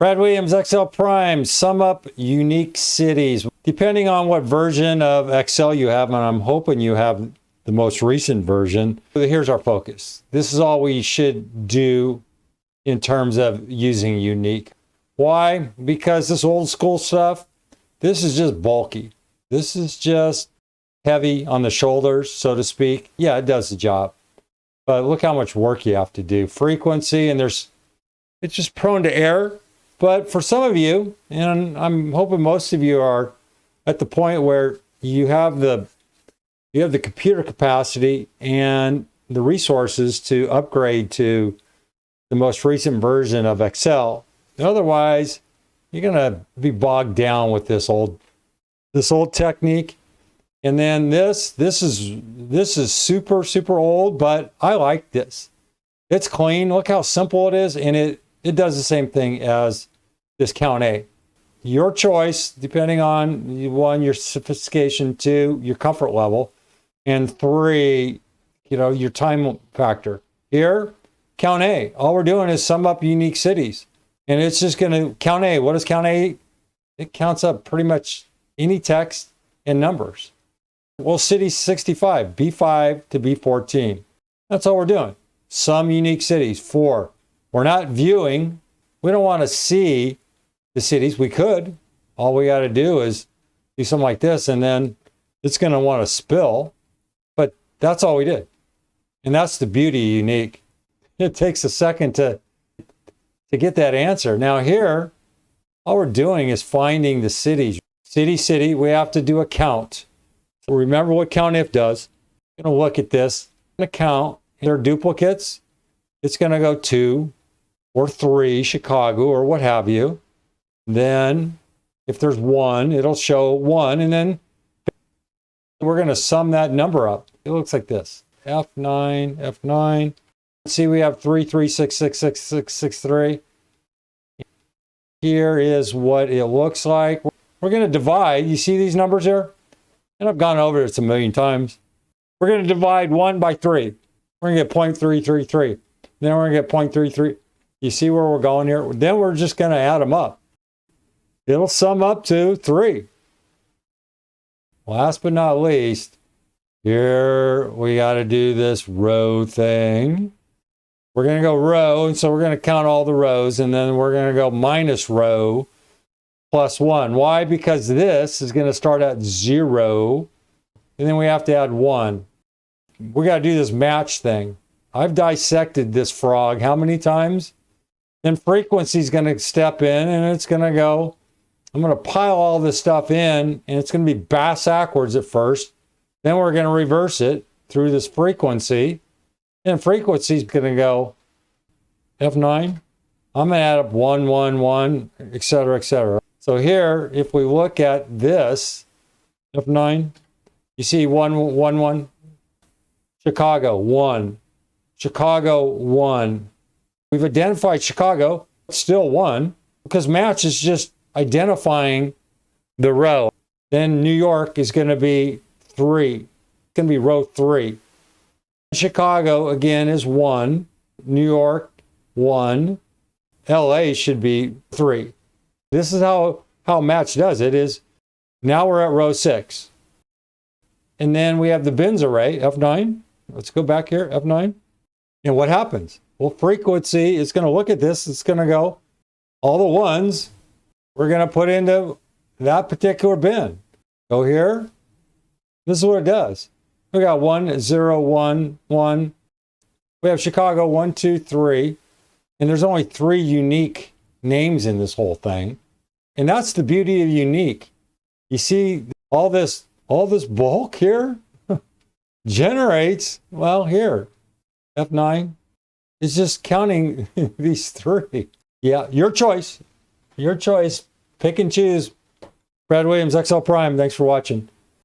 Brad Williams, Excel Prime, sum up unique cities. Depending on what version of Excel you have, and I'm hoping you have the most recent version, here's our focus. This is all we should do in terms of using unique. Why? Because this old school stuff, this is just bulky. This is just heavy on the shoulders, so to speak. Yeah, it does the job. But look how much work you have to do. Frequency, and it's just prone to error. But for some of you, and I'm hoping most of you are at the point where you have the computer capacity and the resources to upgrade to the most recent version of Excel. Otherwise, you're going to be bogged down with this old technique. And then this is super old, but I like this. It's clean. Look how simple it is, and it does the same thing as this count A. Your choice, depending on 1, your sophistication, 2, your comfort level, and 3, your time factor. Here, count A. All we're doing is sum up unique cities. And it's just going to count A. What does count A? It counts up pretty much any text and numbers. Well, city 65, B5 to B14. That's all we're doing. Some unique cities, 4. We're not viewing. We don't want to see the cities. We could. All we got to do is do something like this, and then it's going to want to spill. But that's all we did. And that's the beauty of unique. It takes a second to get that answer. Now here, all we're doing is finding the cities. City, we have to do a count. So remember what COUNTIF does. We're going to look at this. Going to count. There are duplicates. It's going to go 2 or 3, Chicago or what have you. Then if there's 1, it'll show 1. And then we're going to sum that number up. It looks like this. F9. See, we have 3, 3, 6, 6, 6, 6, 6, 3. Here is what it looks like. We're going to divide. You see these numbers here? And I've gone over this a million times. We're going to divide 1 by 3. We're going to get 0.333. Then we're going to get 0.33. You see where we're going here? Then we're just going to add them up. It'll sum up to 3. Last but not least, here we got to do this row thing. We're going to go row, and so we're going to count all the rows, and then we're going to go minus row plus 1. Why? Because this is going to start at 0, and then we have to add 1. We got to do this match thing. I've dissected this frog how many times? Then frequency is going to step in, and it's going to go, I'm going to pile all this stuff in, and it's going to be backwards at first. Then we're going to reverse it through this frequency. And frequency is going to go F9. I'm going to add up 1, 1, 1, et cetera, et cetera. So here, if we look at this, F9, you see 1, 1, 1. Chicago, 1. Chicago, 1. We've identified Chicago, still 1, because match is just identifying the row. Then New York is going to be 3. It's going to be row 3. Chicago, again, is 1. New York, 1. LA should be 3. This is how match does it, is now we're at row 6. And then we have the bins array, F9. Let's go back here, F9. And what happens? Well, frequency is going to look at this. It's going to go, all the ones we're going to put into that particular bin. Go here. This is what it does. We got 1, 0, 1, 1. We have Chicago, 1, 2, 3. And there's only 3 unique names in this whole thing. And that's the beauty of unique. You see all this bulk here generates, well, here, F9 is just counting these 3. Yeah, your choice. Your choice. Pick and choose. Brad Williams, Excel Prime. Thanks for watching.